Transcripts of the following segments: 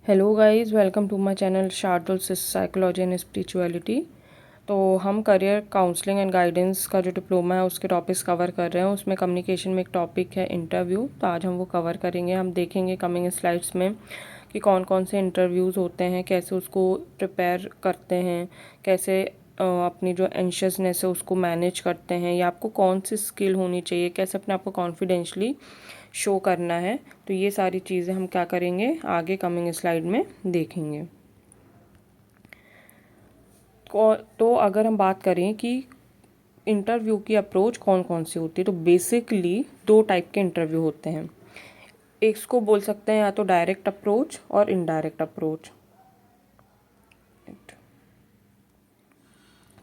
Hello guys, welcome to my channel Shardul psychology and spirituality. तो हम career counselling and guidance का जो diploma है उसके टॉपिक्स कवर कर रहे हैं। उसमें कम्युनिकेशन में एक टॉपिक है इंटरव्यू, तो आज हम वो कवर करेंगे। हम देखेंगे कमिंग स्लाइड्स में कि कौन कौन से इंटरव्यूज़ होते हैं, कैसे उसको प्रिपेयर करते हैं, कैसे अपनी जो एंशियसनेस है उसको मैनेज करते हैं, या आपको कौन सी स्किल होनी चाहिए, कैसे अपने आप को कॉन्फिडेंशली शो करना है। तो ये सारी चीज़ें हम क्या करेंगे आगे कमिंग स्लाइड में देखेंगे। तो अगर हम बात करें कि इंटरव्यू की अप्रोच कौन कौन सी होती है, तो बेसिकली दो टाइप के इंटरव्यू होते हैं। एक इसको बोल सकते हैं या तो डायरेक्ट अप्रोच और इनडायरेक्ट अप्रोच।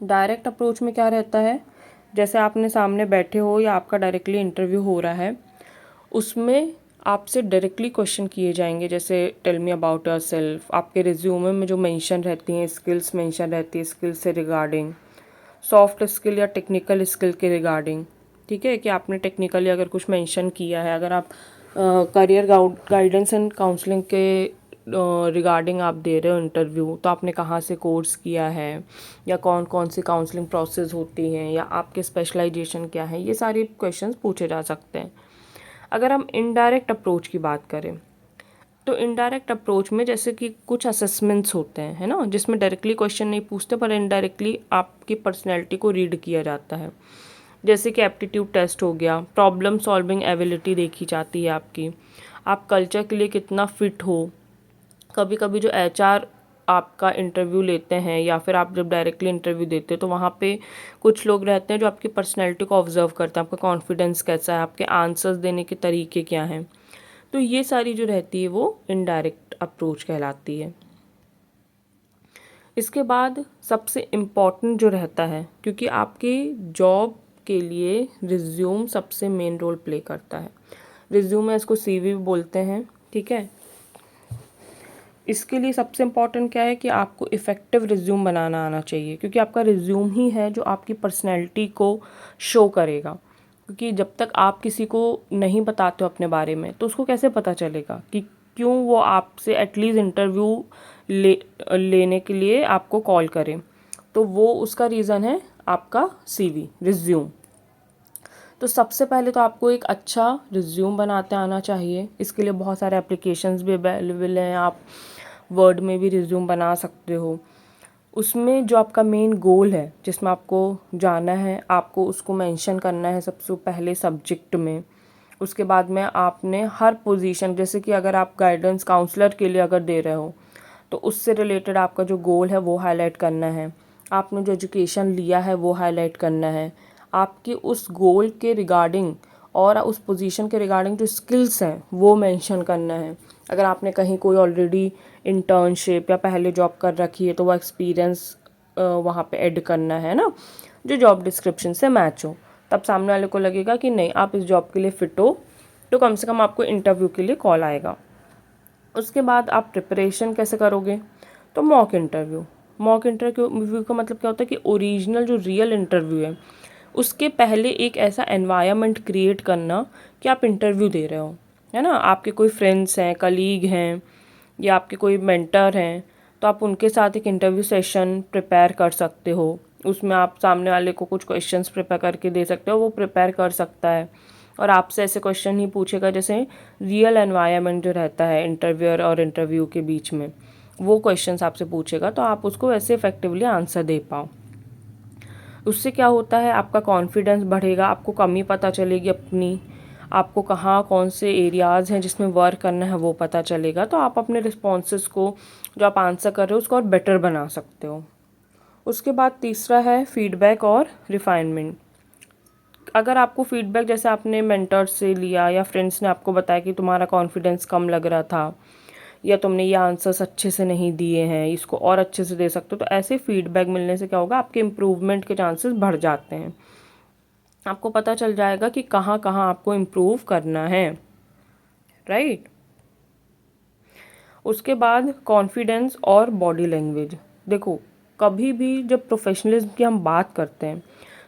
डायरेक्ट अप्रोच में क्या रहता है, जैसे आपने सामने बैठे हो या आपका डायरेक्टली इंटरव्यू हो रहा है, उसमें आपसे डायरेक्टली क्वेश्चन किए जाएंगे। जैसे tell me about yourself, आपके रिज्यूमे में जो मेंशन रहती हैं स्किल्स मेंशन रहती है, स्किल्स से रिगार्डिंग, सॉफ्ट स्किल या टेक्निकल स्किल के रिगार्डिंग। ठीक है, कि आपने टेक्निकली अगर कुछ मेंशन किया है, अगर आप करियर गाइडेंस एंड काउंसलिंग के रिगार्डिंग आप दे रहे हो इंटरव्यू, तो आपने कहाँ से कोर्स किया है, या कौन कौन सी काउंसलिंग प्रोसेस होती हैं, या आपके स्पेशलाइजेशन क्या है, ये सारे क्वेश्चंस पूछे जा सकते हैं। अगर हम इनडायरेक्ट अप्रोच की बात करें, तो इनडायरेक्ट अप्रोच में जैसे कि कुछ असेसमेंट्स होते हैं, है ना, जिसमें डायरेक्टली क्वेश्चन नहीं पूछते पर इनडायरेक्टली आपकी पर्सनैलिटी को रीड किया जाता है। जैसे कि एप्टीट्यूड टेस्ट हो गया, प्रॉब्लम सॉल्विंग एबिलिटी देखी जाती है आपकी, आप कल्चर के लिए कितना फिट हो। कभी कभी जो एचआर आपका इंटरव्यू लेते हैं, या फिर आप जब डायरेक्टली इंटरव्यू देते हैं, तो वहाँ पे कुछ लोग रहते हैं जो आपकी पर्सनैलिटी को ऑब्जर्व करते हैं, आपका कॉन्फिडेंस कैसा है, आपके आंसर्स देने के तरीके क्या हैं। तो ये सारी जो रहती है वो इनडायरेक्ट अप्रोच कहलाती है। इसके बाद सबसे इम्पॉर्टेंट जो रहता है, क्योंकि आपके जॉब के लिए रिज्यूम सबसे मेन रोल प्ले करता है। रिज्यूम है, इसको सीवी भी बोलते हैं। ठीक है, इसके लिए सबसे इम्पॉर्टेंट क्या है कि आपको इफ़ेक्टिव रिज्यूम बनाना आना चाहिए, क्योंकि आपका रिज्यूम ही है जो आपकी पर्सनैलिटी को शो करेगा। क्योंकि जब तक आप किसी को नहीं बताते हो अपने बारे में, तो उसको कैसे पता चलेगा कि क्यों वो आपसे एटलीस्ट इंटरव्यू लेने के लिए आपको कॉल करें। तो वो उसका रीज़न है आपका सीवी, रिज्यूम। तो सबसे पहले तो आपको एक अच्छा रिज्यूम बनाते आना चाहिए। इसके लिए बहुत सारे एप्लीकेशंस भी अवेलेबल हैं, आप वर्ड में भी रिज्यूम बना सकते हो। उसमें जो आपका मेन गोल है, जिसमें आपको जाना है, आपको उसको मेंशन करना है सबसे पहले सब्जेक्ट में। उसके बाद में आपने हर पोजीशन, जैसे कि अगर आप गाइडेंस काउंसलर के लिए अगर दे रहे हो, तो उससे रिलेटेड आपका जो गोल है वो हाईलाइट करना है। आपने जो एजुकेशन लिया है वो हाईलाइट करना है। आपके उस गोल के रिगार्डिंग और उस पोजीशन के रिगार्डिंग जो स्किल्स हैं वो मेंशन करना है। अगर आपने कहीं कोई ऑलरेडी इंटर्नशिप या पहले जॉब कर रखी है, तो वो एक्सपीरियंस वहाँ पे ऐड करना है ना, जो जॉब डिस्क्रिप्शन से मैच हो। तब सामने वाले को लगेगा कि नहीं, आप इस जॉब के लिए फ़िट हो, तो कम से कम आपको इंटरव्यू के लिए कॉल आएगा। उसके बाद आप प्रिपरेशन कैसे करोगे, तो मॉक इंटरव्यू का मतलब क्या होता है कि ओरिजिनल जो रियल इंटरव्यू है उसके पहले एक ऐसा एनवायरनमेंट क्रिएट करना कि आप इंटरव्यू दे रहे हो, है ना। आपके कोई फ्रेंड्स हैं, कलीग हैं, या आपके कोई मेंटर हैं, तो आप उनके साथ एक इंटरव्यू सेशन प्रिपेयर कर सकते हो। उसमें आप सामने वाले को कुछ क्वेश्चंस प्रिपेयर करके दे सकते हो, वो प्रिपेयर कर सकता है और आपसे ऐसे क्वेश्चन ही पूछेगा जैसे रियल एनवायरनमेंट जो रहता है इंटरव्यूअर और इंटरव्यू के बीच में, वो क्वेश्चंस आपसे पूछेगा, तो आप उसको ऐसे इफेक्टिवली आंसर दे पाओ। उससे क्या होता है, आपका कॉन्फिडेंस बढ़ेगा, आपको कमी पता चलेगी अपनी, आपको कहाँ कौन से एरियाज़ हैं जिसमें वर्क करना है वो पता चलेगा। तो आप अपने रिस्पॉन्सेस को, जो आप आंसर कर रहे हो, उसको और बेटर बना सकते हो। उसके बाद तीसरा है फीडबैक और रिफाइनमेंट। अगर आपको फीडबैक, जैसे आपने मेंटर्स से लिया या फ्रेंड्स ने आपको बताया कि तुम्हारा कॉन्फिडेंस कम लग रहा था, या तुमने ये आंसर्स अच्छे से नहीं दिए हैं, इसको और अच्छे से दे सकते हो, तो ऐसे फीडबैक मिलने से क्या होगा, आपके इम्प्रूवमेंट के चांसेस बढ़ जाते हैं। आपको पता चल जाएगा कि कहाँ कहाँ आपको इम्प्रूव करना है, राइट। उसके बाद कॉन्फिडेंस और बॉडी लैंग्वेज। देखो, कभी भी जब प्रोफेशनलिज्म की हम बात करते हैं,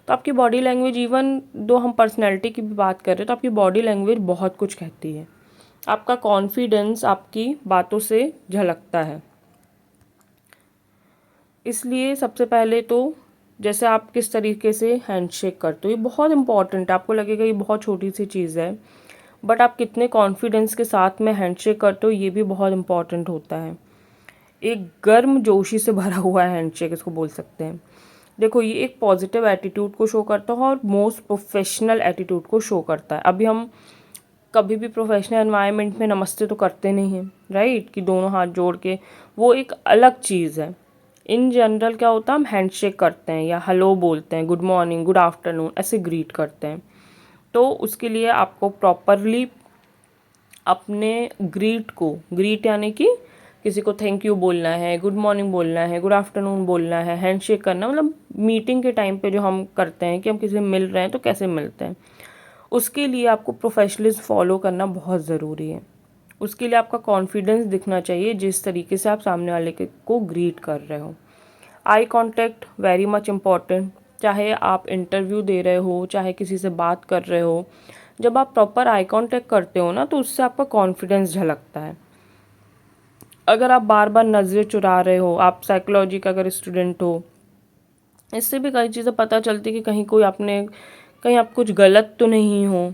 तो आपकी बॉडी लैंग्वेज, इवन दो हम पर्सनैलिटी की भी बात कर रहे हैं, तो आपकी बॉडी लैंग्वेज बहुत कुछ कहती है। आपका कॉन्फिडेंस आपकी बातों से झलकता है। इसलिए सबसे पहले तो जैसे आप किस तरीके से हैंडशेक करते हो, ये बहुत इंपॉर्टेंट है। आपको लगेगा ये बहुत छोटी सी चीज़ है, बट आप कितने कॉन्फिडेंस के साथ में हैंडशेक करते हो ये भी बहुत इंपॉर्टेंट होता है। एक गर्म जोशी से भरा हुआ हैंडशेक इसको बोल सकते हैं। देखो, ये एक पॉजिटिव एटीट्यूड को शो करता है और मोस्ट प्रोफेशनल एटीट्यूड को शो करता है। अभी हम कभी भी प्रोफेशनल एनवायरनमेंट में नमस्ते तो करते नहीं हैं, राइट, कि दोनों हाथ जोड़ के, वो एक अलग चीज़ है। इन जनरल क्या होता है, हम हैंडशेक करते हैं या हेलो बोलते हैं, गुड मॉर्निंग, गुड आफ्टरनून, ऐसे ग्रीट करते हैं। तो उसके लिए आपको प्रॉपरली अपने ग्रीट यानी कि किसी को थैंक यू बोलना है, गुड मॉर्निंग बोलना है, गुड आफ्टरनून बोलना है, हैंडशेक करना, मतलब मीटिंग के टाइम पे जो हम करते हैं कि हम किसी से मिल रहे हैं तो कैसे मिलते हैं, उसके लिए आपको प्रोफेशनलिज्म फॉलो करना बहुत ज़रूरी है। उसके लिए आपका कॉन्फिडेंस दिखना चाहिए जिस तरीके से आप सामने वाले को ग्रीट कर रहे हो। Eye contact very much important, चाहे आप इंटरव्यू दे रहे हो, चाहे किसी से बात कर रहे हो, जब आप प्रॉपर आई कांटेक्ट करते हो ना तो उससे आपका कॉन्फिडेंस झलकता है। अगर आप बार बार नज़रें चुरा रहे हो, आप साइकोलॉजी का अगर स्टूडेंट हो, इससे भी कई चीज़ें पता चलती कि कहीं आप कुछ गलत तो नहीं हो,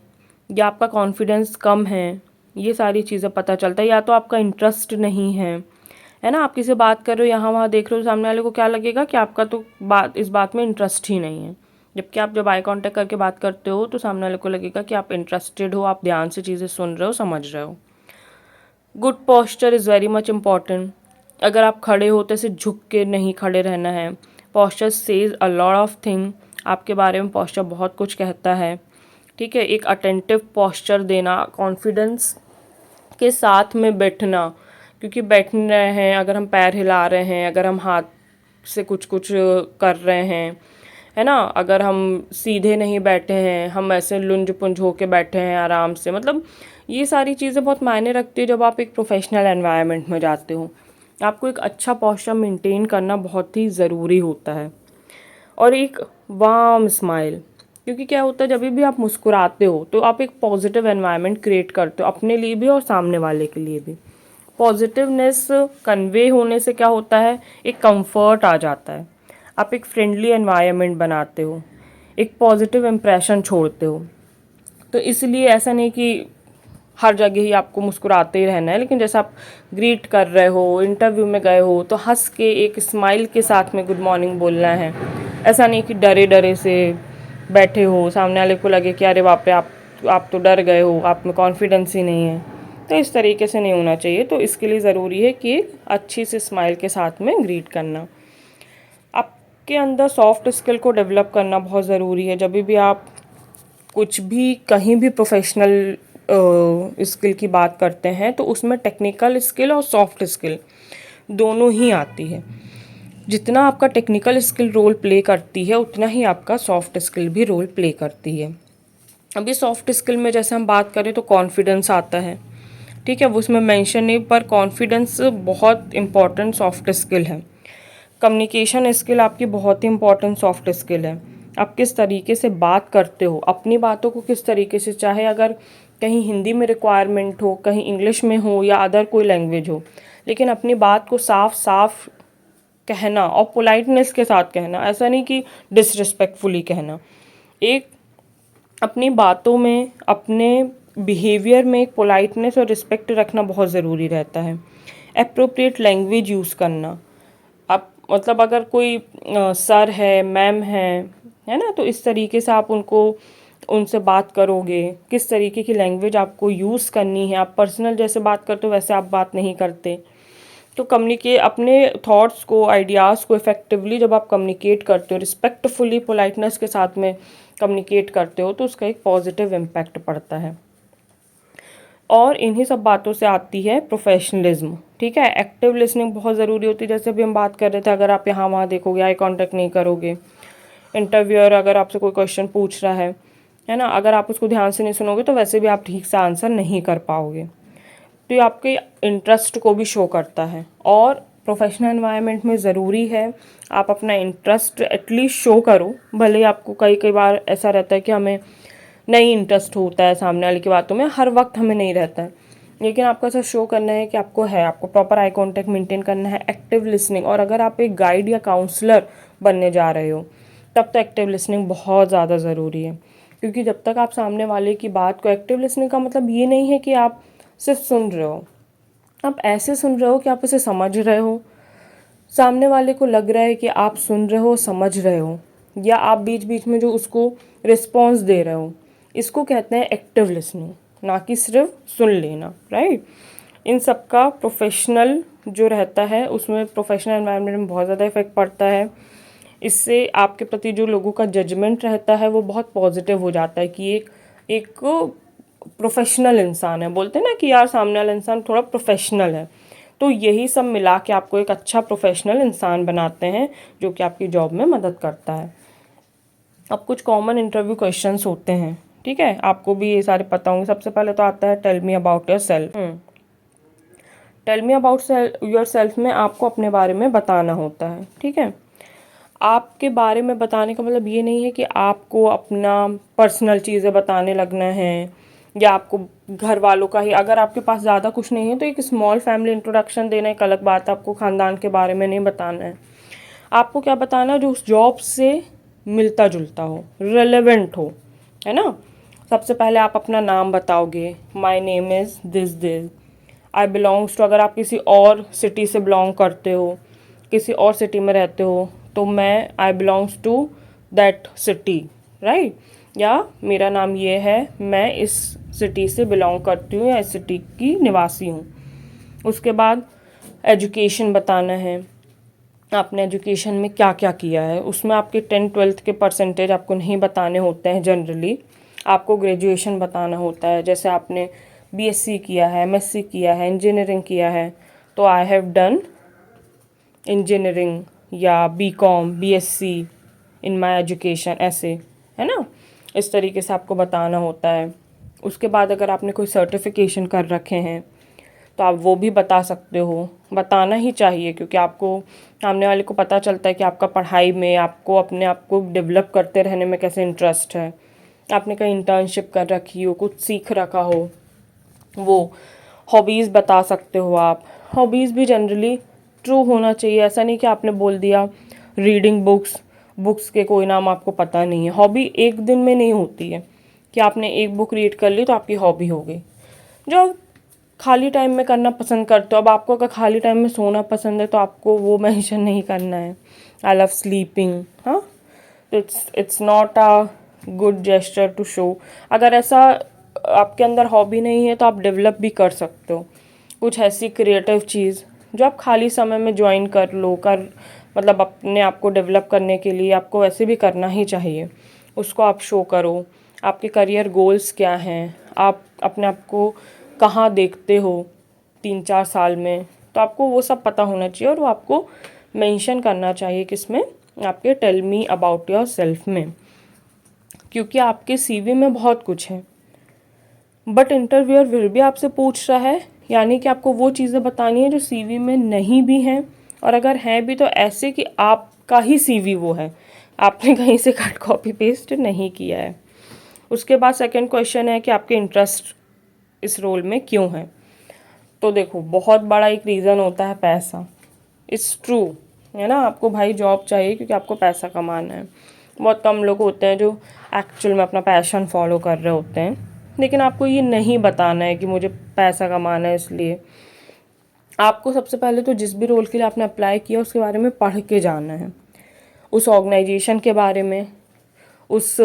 या आपका कॉन्फिडेंस कम है, ये सारी चीज़ें पता चलता है। या तो आपका इंटरेस्ट नहीं है ना, आप किसी से बात कर रहे हो, यहाँ वहाँ देख रहे हो, सामने वाले को क्या लगेगा कि आपका तो इस बात में इंटरेस्ट ही नहीं है। जबकि आप जब आई कांटेक्ट करके बात करते हो तो सामने वाले को लगेगा कि आप इंटरेस्टेड हो, आप ध्यान से चीज़ें सुन रहे हो, समझ रहे हो। Good posture is very much important. अगर आप खड़े हो तो ऐसे झुक के नहीं खड़े रहना है। Posture says a lot of thing, आपके बारे में पोस्चर बहुत कुछ कहता है, ठीक है। एक अटेंटिव पोस्चर देना, कॉन्फिडेंस के साथ में बैठना, क्योंकि बैठ रहे हैं, अगर हम पैर हिला रहे हैं, अगर हम हाथ से कुछ कुछ कर रहे हैं, है ना, अगर हम सीधे नहीं बैठे हैं, हम ऐसे लुंज पुंज होके बैठे हैं आराम से, मतलब ये सारी चीज़ें बहुत मायने रखती है जब आप एक प्रोफेशनल एनवायरनमेंट में जाते हो। आपको एक अच्छा पोस्चर मेंटेन करना बहुत ही ज़रूरी होता है। और एक वार्म स्माइल, क्योंकि क्या होता है, जब भी आप मुस्कुराते हो तो आप एक पॉजिटिव एनवायरनमेंट क्रिएट करते हो, अपने लिए भी और सामने वाले के लिए भी। पॉजिटिवनेस कन्वे होने से क्या होता है, एक कंफर्ट आ जाता है, आप एक फ्रेंडली एनवायरनमेंट बनाते हो, एक पॉजिटिव इम्प्रेशन छोड़ते हो। तो इसलिए ऐसा नहीं कि हर जगह ही आपको मुस्कुराते ही रहना है, लेकिन जैसे आप ग्रीट कर रहे हो, इंटरव्यू में गए हो, तो हंस के एक स्माइल के साथ में गुड मॉर्निंग बोलना है। ऐसा नहीं कि डरे डरे से बैठे हो, सामने वाले को लगे कि अरे बाप रे, आप तो डर गए हो, आप में कॉन्फिडेंस ही नहीं है। तो इस तरीके से नहीं होना चाहिए। तो इसके लिए ज़रूरी है कि अच्छी सी स्माइल के साथ में ग्रीट करना। आपके अंदर सॉफ्ट स्किल को डेवलप करना बहुत ज़रूरी है। जब भी आप कुछ भी कहीं भी प्रोफेशनल स्किल की बात करते हैं तो उसमें टेक्निकल स्किल और सॉफ्ट स्किल दोनों ही आती है। जितना आपका टेक्निकल स्किल रोल प्ले करती है उतना ही आपका सॉफ्ट स्किल भी रोल प्ले करती है। अभी सॉफ्ट स्किल में जैसे हम बात करें तो कॉन्फिडेंस आता है, ठीक है, वो उसमें मेंशन नहीं, पर कॉन्फिडेंस बहुत इंपॉर्टेंट सॉफ्ट स्किल है। कम्युनिकेशन स्किल आपकी बहुत ही इंपॉर्टेंट सॉफ्ट स्किल है। आप किस तरीके से बात करते हो, अपनी बातों को किस तरीके से, चाहे अगर कहीं हिंदी में रिक्वायरमेंट हो, कहीं इंग्लिश में हो या अदर कोई लैंग्वेज हो, लेकिन अपनी बात को साफ साफ कहना और पोलाइटनेस के साथ कहना, ऐसा नहीं कि डिसरिस्पेक्टफुली कहना। एक अपनी बातों में, अपने बिहेवियर में एक पोलाइटनेस और रिस्पेक्ट रखना बहुत ज़रूरी रहता है। एप्रोप्रिएट लैंग्वेज यूज़ करना, आप मतलब अगर कोई सर है, मैम है ना, तो इस तरीके से आप उनसे बात करोगे, किस तरीके की लैंग्वेज आपको यूज़ करनी है। आप पर्सनल जैसे बात करते हो वैसे आप बात नहीं करते। तो अपने थॉट्स को, आइडियाज़ को इफ़ेक्टिवली जब आप कम्युनिकेट करते हो, रिस्पेक्टफुली, पोलाइटनेस के साथ में कम्युनिकेट करते हो, तो उसका एक पॉजिटिव इम्पैक्ट पड़ता है। और इन्हीं सब बातों से आती है प्रोफेशनलिज्म, ठीक है। एक्टिव लिसनिंग बहुत ज़रूरी होती है, जैसे अभी हम बात कर रहे थे, अगर आप यहाँ वहाँ देखोगे, आई कांटेक्ट नहीं करोगे, इंटरव्यूअर अगर आपसे कोई क्वेश्चन पूछ रहा है ना, अगर आप उसको ध्यान से नहीं सुनोगे तो वैसे भी आप ठीक से आंसर नहीं कर पाओगे। तो ये आपके इंटरेस्ट को भी शो करता है। और प्रोफेशनल एनवायरनमेंट में ज़रूरी है आप अपना इंटरेस्ट एटलीस्ट शो करो। भले ही आपको कई बार ऐसा रहता है कि हमें नहीं इंटरेस्ट होता है सामने वाले की बातों में, हर वक्त हमें नहीं रहता है, लेकिन आपको ऐसा शो करना है कि आपको प्रॉपर आई कांटेक्ट मेंटेन करना है, एक्टिव लिसनिंग। और अगर आप एक गाइड या काउंसलर बनने जा रहे हो तब तो एक्टिव लिसनिंग बहुत ज़्यादा ज़रूरी है, क्योंकि जब तक आप सामने वाले की बात को, एक्टिव लिसनिंग का मतलब ये नहीं है कि आप सिर्फ सुन रहे हो, आप ऐसे सुन रहे हो कि आप उसे समझ रहे हो, सामने वाले को लग रहा है कि आप सुन रहे हो, समझ रहे हो, या आप बीच बीच में जो उसको रिस्पॉन्स दे रहे हो। इसको कहते हैं एक्टिव लिसनिंग, ना कि सिर्फ सुन लेना, राइट। इन सब का प्रोफेशनल जो रहता है उसमें, प्रोफेशनल एनवायरनमेंट में बहुत ज़्यादा इफेक्ट पड़ता है। इससे आपके प्रति जो लोगों का जजमेंट रहता है वो बहुत पॉजिटिव हो जाता है कि एक प्रोफेशनल इंसान है, बोलते हैं ना कि यार सामने वाला इंसान थोड़ा प्रोफेशनल है। तो यही सब मिला के आपको एक अच्छा प्रोफेशनल इंसान बनाते हैं, जो कि आपकी जॉब में मदद करता है। अब कुछ कॉमन इंटरव्यू क्वेश्चंस होते हैं, ठीक है, आपको भी ये सारे पता होंगे। सबसे पहले तो आता है tell me about yourself. Tell me about yourself में आपको अपने बारे में बताना होता है, ठीक है। आपके बारे में बताने का मतलब ये नहीं है कि आपको अपना पर्सनल चीज़ें बताने लगना है, या आपको घर वालों का ही, अगर आपके पास ज़्यादा कुछ नहीं है तो एक स्मॉल फैमिली इंट्रोडक्शन देना एक अलग बात है। आपको ख़ानदान के बारे में नहीं बताना है। आपको क्या बताना है, जो उस जॉब से मिलता जुलता हो, रेलेवेंट हो, है ना। सबसे पहले आप अपना नाम बताओगे, my name is this this, I belongs to, अगर आप किसी और सिटी से बिलोंग करते हो, किसी और सिटी में रहते हो, तो मैं I belongs to that city, right. या मेरा नाम ये है, मैं इस सिटी से बिलोंग करती हूँ या इस सिटी की निवासी हूँ। उसके बाद एजुकेशन बताना है, आपने एजुकेशन में क्या क्या किया है। उसमें आपके 10th-12th के परसेंटेज आपको नहीं बताने होते हैं जनरली, आपको ग्रेजुएशन बताना होता है। जैसे आपने बीएससी किया है, एमएससी किया है, इंजीनियरिंग किया है, तो आई हैव डन इंजीनियरिंग या BCom, BSc in my education, ऐसे, है ना। इस तरीके से आपको बताना होता है। उसके बाद अगर आपने कोई सर्टिफिकेशन कर रखे हैं तो आप वो भी बता सकते हो, बताना ही चाहिए, क्योंकि आपको सामने वाले को पता चलता है कि आपका पढ़ाई में, आपको अपने आप को डेवलप करते रहने में कैसे इंटरेस्ट है। आपने कहीं इंटर्नशिप कर रखी हो, कुछ सीख रखा हो, वो हॉबीज़ बता सकते हो आप। हॉबीज़ भी जनरली ट्रू होना चाहिए, ऐसा नहीं कि आपने बोल दिया रीडिंग बुक्स के कोई नाम आपको पता नहीं है। हॉबी एक दिन में नहीं होती है कि आपने एक बुक रीड कर ली तो आपकी हॉबी हो गई। जो खाली टाइम में करना पसंद करते हो, अब आपको अगर खाली टाइम में सोना पसंद है तो आपको वो मेंशन नहीं करना है आई लव स्लीपिंग, हाँ। It's not a good gesture to show. अगर ऐसा आपके अंदर हॉबी नहीं है तो आप डेवलप भी कर सकते हो कुछ ऐसी क्रिएटिव चीज़ जो आप खाली समय में ज्वाइन कर लो, मतलब अपने आप को डेवलप करने के लिए आपको वैसे भी करना ही चाहिए, उसको आप शो करो। आपके करियर गोल्स क्या हैं, आप अपने आप को कहाँ देखते हो 3-4 साल में, तो आपको वो सब पता होना चाहिए और वो आपको मेंशन करना चाहिए किसमें, आपके tell me about yourself में, क्योंकि आपके सीवी में बहुत कुछ है। बट इंटरव्यूअर फिर भी आपसे पूछ रहा है, यानी कि आपको वो चीज़ें बतानी है जो सीवी में नहीं भी हैं, और अगर हैं भी तो ऐसे कि आपका ही सीवी वो है, आपने कहीं से कट कॉपी पेस्ट नहीं किया है। उसके बाद सेकंड क्वेश्चन है कि आपके इंटरेस्ट इस रोल में क्यों है। तो देखो, बहुत बड़ा एक रीज़न होता है पैसा, इट्स ट्रू, है ना। आपको भाई जॉब चाहिए क्योंकि आपको पैसा कमाना है। बहुत कम लोग होते हैं जो एक्चुअल में अपना पैशन फॉलो कर रहे होते हैं, लेकिन आपको ये नहीं बताना है कि मुझे पैसा कमाना है। इसलिए आपको सबसे पहले तो जिस भी रोल के लिए आपने अप्लाई किया उसके बारे में पढ़ के जाना है, उस ऑर्गेनाइजेशन के बारे में, उस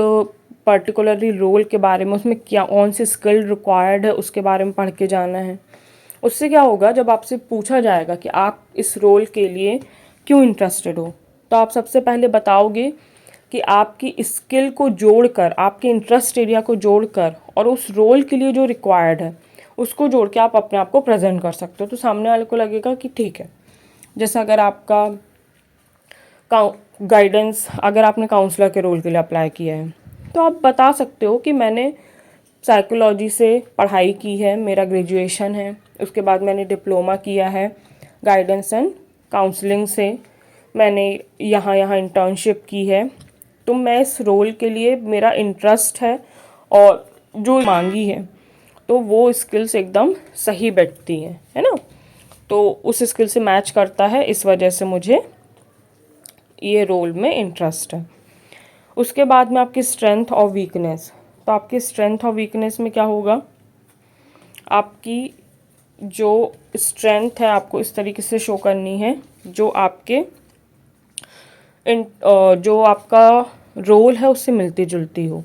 पर्टिकुलरली रोल के बारे में, उसमें क्या कौन सी स्किल रिक्वायर्ड है उसके बारे में पढ़ के जाना है। उससे क्या होगा, जब आपसे पूछा जाएगा कि आप इस रोल के लिए क्यों इंटरेस्टेड हो, तो आप सबसे पहले बताओगे कि आपकी स्किल को जोड़कर, आपके इंटरेस्ट एरिया को जोड़कर और उस रोल के लिए जो रिक्वायर्ड है उसको जोड़ के आप अपने आप को प्रेजेंट कर सकते हो। तो सामने वाले को लगेगा कि ठीक है। जैसे अगर आपका गाइडेंस, अगर आपने काउंसलर के रोल के लिए अप्लाई किया है तो आप बता सकते हो कि मैंने साइकोलॉजी से पढ़ाई की है, मेरा ग्रेजुएशन है, उसके बाद मैंने डिप्लोमा किया है गाइडेंस एंड काउंसलिंग से, मैंने यहाँ यहाँ इंटर्नशिप की है, तो मैं इस रोल के लिए मेरा इंटरेस्ट है और जो मांगी है तो वो स्किल्स एकदम सही बैठती हैं, है ना। तो उस स्किल से मैच करता है, इस वजह से मुझे ये रोल में इंटरेस्ट है। उसके बाद में आपकी स्ट्रेंथ और वीकनेस। तो आपकी स्ट्रेंथ और वीकनेस में क्या होगा, आपकी जो स्ट्रेंथ है आपको इस तरीके से शो करनी है, जो आपके जो आपका रोल है उससे मिलती जुलती हो,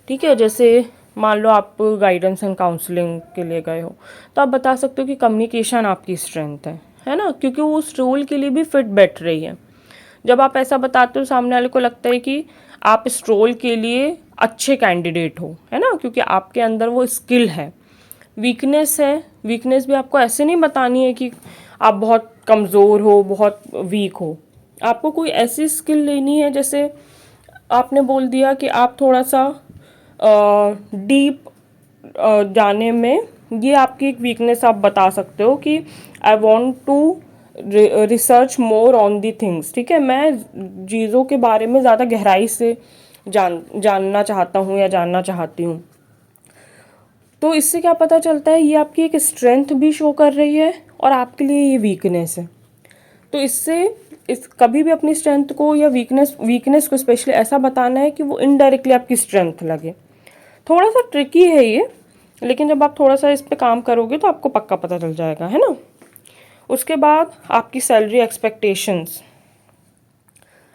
ठीक है। जैसे मान लो आप गाइडेंस एंड काउंसलिंग के लिए गए हो, तो आप बता सकते हो कि कम्युनिकेशन आपकी स्ट्रेंथ है ना, क्योंकि वो उस रोल के लिए भी फिट बैठ रही है। जब आप ऐसा बताते हो, सामने वाले को लगता है कि आप इस रोल के लिए अच्छे कैंडिडेट हो, है ना, क्योंकि आपके अंदर वो स्किल है। वीकनेस है, वीकनेस भी आपको ऐसे नहीं बतानी है कि आप बहुत कमज़ोर हो, बहुत वीक हो। आपको कोई ऐसी स्किल लेनी है, जैसे आपने बोल दिया कि आप थोड़ा सा डीप जाने में, ये आपकी एक वीकनेस आप बता सकते हो कि I want to research more on the things, ठीक है, मैं चीज़ों के बारे में ज़्यादा गहराई से जानना चाहता हूँ या जानना चाहती हूँ। तो इससे क्या पता चलता है, ये आपकी एक स्ट्रेंथ भी शो कर रही है और आपके लिए ये वीकनेस है। तो इससे कभी भी अपनी स्ट्रेंथ को या वीकनेस को स्पेशली ऐसा बताना है कि वो इनडायरेक्टली आपकी स्ट्रेंथ लगे। थोड़ा सा ट्रिकी है ये, लेकिन जब आप थोड़ा सा इस पे काम करोगे तो आपको पक्का पता चल जाएगा, है ना। उसके बाद आपकी सैलरी एक्सपेक्टेशंस।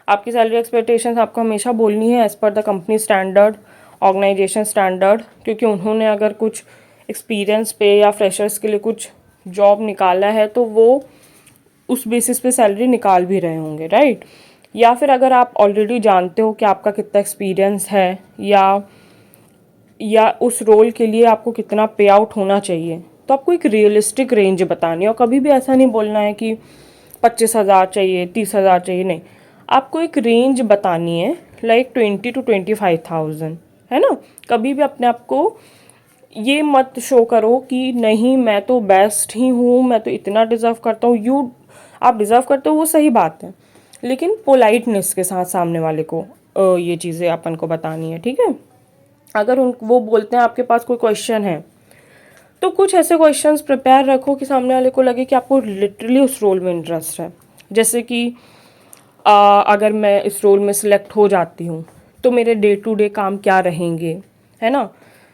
आपकी सैलरी एक्सपेक्टेशंस आपको हमेशा बोलनी है as per the company standard, organisation standard, क्योंकि उन्होंने अगर कुछ एक्सपीरियंस पे या फ्रेशर्स के लिए कुछ जॉब निकाला है तो वो उस बेसिस पे सैलरी निकाल भी रहे होंगे, राइट। या फिर अगर आप ऑलरेडी जानते हो कि आपका कितना एक्सपीरियंस है या उस रोल के लिए आपको कितना पे आउट होना चाहिए, तो आपको एक रियलिस्टिक रेंज बतानी है। और कभी भी ऐसा नहीं बोलना है कि 25,000 चाहिए, 30,000 चाहिए, नहीं, आपको एक रेंज बतानी है, लाइक 20 to 25,000, है ना। कभी भी अपने आप को ये मत शो करो कि नहीं मैं तो बेस्ट ही हूँ, मैं तो इतना डिज़र्व करता हूँ। आप डिज़र्व करते हो, वो सही बात है, लेकिन पोलाइटनेस के साथ सामने वाले को ये चीज़ें अपन को बतानी है, ठीक है। अगर वो बोलते हैं आपके पास कोई क्वेश्चन है, तो कुछ ऐसे क्वेश्चंस प्रिपेयर रखो कि सामने वाले को लगे कि आपको लिटरली उस रोल में इंटरेस्ट है। जैसे कि अगर मैं इस रोल में सिलेक्ट हो जाती हूँ तो मेरे डे टू डे काम क्या रहेंगे, है ना।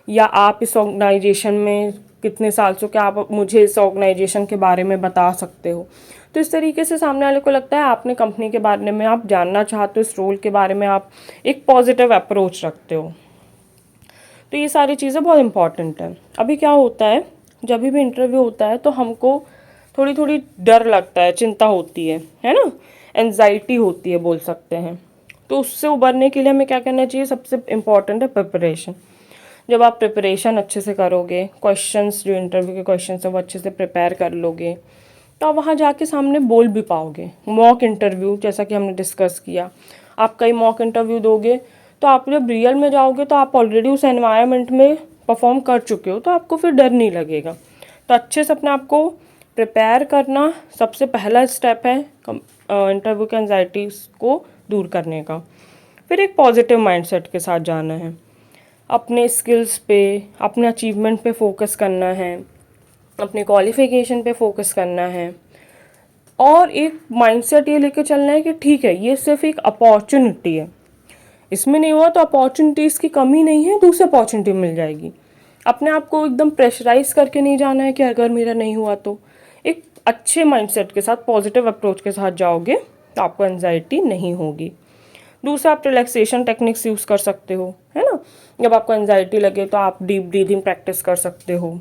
या आप इस ऑर्गेनाइजेशन में कितने साल से, क्या आप मुझे इस ऑर्गेनाइजेशन के बारे में बता सकते हो। तो इस तरीके से सामने वाले को लगता है आपने कंपनी के बारे में आप जानना चाहते हो, इस रोल के बारे में आप एक पॉजिटिव अप्रोच रखते हो। तो ये सारी चीज़ें बहुत इंपॉर्टेंट है। अभी क्या होता है, जब भी इंटरव्यू होता है तो हमको थोड़ी थोड़ी डर लगता है, चिंता होती है ना, एंजाइटी होती है बोल सकते हैं। तो उससे उबरने के लिए हमें क्या करना चाहिए, सबसे इम्पॉर्टेंट है प्रिपरेशन। जब आप प्रिपरेशन अच्छे से करोगे, क्वेश्चंस जो इंटरव्यू के क्वेश्चंस है वो अच्छे से प्रिपेयर कर लोगे, तो आप वहाँ जाके सामने बोल भी पाओगे। मॉक इंटरव्यू जैसा कि हमने डिस्कस किया, आप कई मॉक इंटरव्यू दोगे तो आप जब रियल में जाओगे तो आप ऑलरेडी उस एनवायरनमेंट में परफॉर्म कर चुके हो, तो आपको फिर डर नहीं लगेगा। तो अच्छे से अपने आप को प्रिपेयर करना सबसे पहला स्टेप है इंटरव्यू के एंजाइटीज़ को दूर करने का। फिर एक पॉजिटिव माइंडसेट के साथ जाना है, अपने स्किल्स पे, अपने अचीवमेंट पे फोकस करना है, अपने क्वालिफिकेशन पे फोकस करना है, और एक माइंडसेट ये लेके चलना है कि ठीक है ये सिर्फ एक अपॉर्चुनिटी है, इसमें नहीं हुआ तो अपॉर्चुनिटीज़ की कमी नहीं है, दूसरी अपॉर्चुनिटी मिल जाएगी। अपने आप को एकदम प्रेशराइज करके नहीं जाना है कि अगर मेरा नहीं हुआ तो। एक अच्छे माइंडसेट के साथ, पॉजिटिव अप्रोच के साथ जाओगे तो आपको एंजाइटी नहीं होगी। दूसरा, आप रिलैक्सेशन टेक्निक्स यूज़ कर सकते हो, है ना। जब आपको एंजाइटी लगे तो आप डीप ब्रीदिंग प्रैक्टिस कर सकते हो,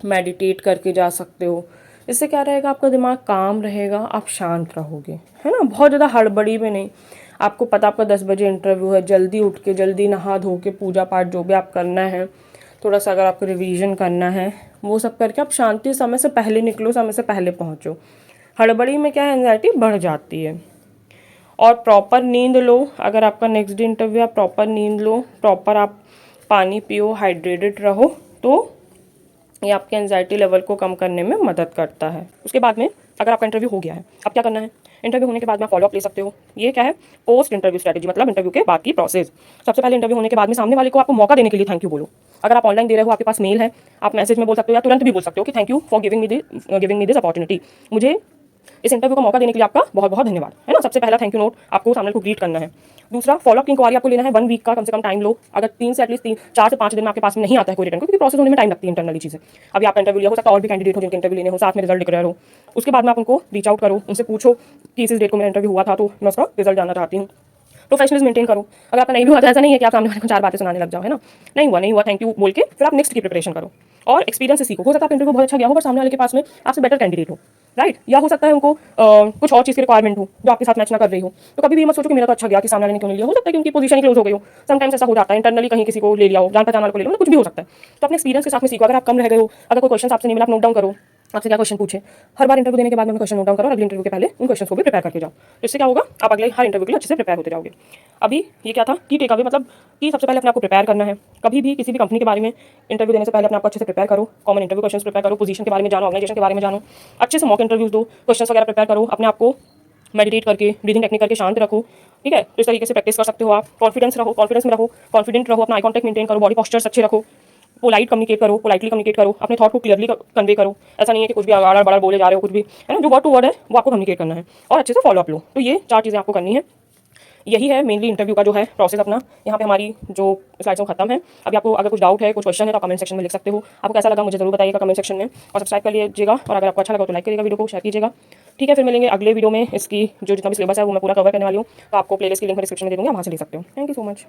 मेडिटेट करके जा सकते हो। इससे क्या रहेगा, आपका दिमाग काम रहेगा, आप शांत रहोगे, है ना। बहुत ज़्यादा हड़बड़ी में नहीं, आपको पता आपका 10 बजे इंटरव्यू है, जल्दी उठ के, जल्दी नहा धो के, पूजा पाठ जो भी आप करना है, थोड़ा सा अगर आपको रिवीजन करना है, वो सब करके आप शांति, समय से पहले निकलो, समय से पहले पहुँचो। हड़बड़ी में क्या है, एंजाइटी बढ़ जाती है। और प्रॉपर नींद लो, अगर आपका नेक्स्ट डे इंटरव्यू, आप प्रॉपर नींद लो, प्रॉपर आप पानी पियो, हाइड्रेटेड रहो, तो ये आपके एंजाइटी लेवल को कम करने में मदद करता है। उसके बाद में अगर आपका इंटरव्यू हो गया है, अब क्या करना है, इंटरव्यू होने के बाद में आप फॉलोअप ले सकते हो। ये क्या है, पोस्ट इंटरव्यू स्ट्रेटेजी, मतलब इंटरव्यू के बाद की प्रोसेस। सबसे पहले इंटरव्यू होने के बाद में सामने वाले को आपको मौका देने के लिए थैंक यू बोलो। अगर आप ऑनलाइन दे रहे हो, आपके पास मेल है, आप मैसेज में बोल सकते हो या तुरंत भी बोल सकते हो कि thank you for giving me this opportunity, मुझे इस इंटरव्यू का मौका देने के लिए आपका बहुत बहुत धन्यवाद, है ना। सबसे पहला थैंक यू नोट आपको सामने को ग्रीट करना है। दूसरा, फॉलोअप की इंक्वायरी आपको लेना है 1 वीक का कम से कम टाइम लो। अगर 3 से एटलीस्ट 4 से 5 दिन में आपके पास में नहीं आता है कोई रिटर्न, क्योंकि प्रोसेस होने में टाइम लगती है इंटरनली चीज़ें। अभी आपका इंटरव्यू लिया, हो सकता है और भी कैंडिडेट हो जिनके इंटरव्यू लेने हो, साथ में रिजल्ट डिक्लेयर हो। उसके बाद में आप उनको रीच आउट करो, उनसे पूछो कि इस डेट को मेरा इंटरव्यू हुआ था तो मैं उसका रिजल्ट जानना चाहती हूँ। प्रोफेशनल्स मेंटेन करो। अगर आपका नहीं भी हुआ तो ऐसा नहीं है कि आप सामने वाले को 4 बातें सुनाने लग जाओ, है ना। नहीं हुआ थैंक यू बोल के फिर आप नेक्स्ट की प्रिपरेशन करो और एक्सपीरियंस से सीखो। हो सकता है आप इंटरव्यू बहुत अच्छा गया हो पर सामने वाले के पास में आपसे बेटर कैंडिडेट हो, राइट। या हो सकता है उनको कुछ और चीज़ की रिक्वायरमेंट हो जो आपके साथ मैच ना कर रही हो, तो कभी भी मत सोचो कि मेरा तो अच्छा गया कि सामने वाले ने क्यों नहीं लिया। हो सकता है कि उनकी पोजीशन क्लोज हो गई हो, समटाइम्स ऐसा हो जाता है, इंटरनली कहीं किसी को ले लिया हो, जान पहचान वाले को ले लिया हो, कुछ भी हो सकता है। तो अपने एक्सपीरियंस के साथ में सीखो। अगर आप कम रह गए हो, अगर कोई क्वेश्चन आपसे नहीं मिला, आप नोट डाउन करो आपसे क्या क्वेश्चन पूछे। हर बार इंटरव्यू देने के बाद में क्वेश्चन नोट डाउन करो और अगले इंटरव्यू के पहले उन क्वेश्चन को भी प्रिपेयर करके जाओ। तो इससे क्या होगा, आप अगले हर इंटरव्यू के लिए अच्छे से प्रिपेयर होते जाओगे। अभी ये क्या था कि टेक अवे, मतलब कि सबसे पहले अपने आपको प्रिपेयर करना है। कभी भी किसी भी कंपनी के बारे में इंटरव्यू देने से पहले अपने आपको अच्छे से प्रिपेयर करो। कॉमन इंटरव्यू क्वेश्चन प्रिपेयर करो, पोजीशन के बारे में जानो, ऑर्गेनाइजेशन के बारे में जानो, अच्छे से मॉक इंटरव्यूज दो, क्वेश्चन वगैरह प्रिपेयर करो, अपने आपको मेडिटेट करके, ब्रीदिंग टेक्निक करके शांत रखो, ठीक है। तो इस तरीके से प्रैक्टिस कर सकते हो आप। कॉन्फिडेंस में रहो, कॉन्फिडेंट रहो, अपना आई कॉन्टैक्ट मेंटेन करो, बॉडी पोस्चर्स अच्छे रखो, पोलाइटली कम्युनिकेट करो, अपने थॉट को क्लियरली कन्वे करो। ऐसा नहीं है कि कुछ भी आड़ा बड़ा बोले जा रहे हो, कुछ भी, है ना। जो वर्ड टू वर्ड है वो आपको कम्युनिकेट करना है और अच्छे से फॉलो अप लो। तो ये 4 चीज़ें आपको करनी है। यही है मेनली इंटरव्यू का जो है प्रोसेस अपना। यहाँ पे हमारी जो स्लाइड्स खत्म है। अभी आपको अगर कुछ डाउट है, कुछ क्वेश्चन है तो कमेंट सेक्शन में लिख सकते हो। आपको कैसा लगा मुझे जरूर बताइएगा कमेंट सेक्शन में, और सब्सक्राइब कर लीजिएगा, और अगर आपको अच्छा लगा तो लाइक करिएगा, वीडियो को शेयर कीजिएगा, ठीक है। फिर मिलेंगे अगले वीडियो में। इसकी जो जितना भी सिलेबस है वो मैं पूरा कवर करने वाली हूँ, तो आपको प्लेलिस्ट की लिंक डिस्क्रिप्शन में दे दूँगा, वहाँ से ले सकते हो। Thank you so much.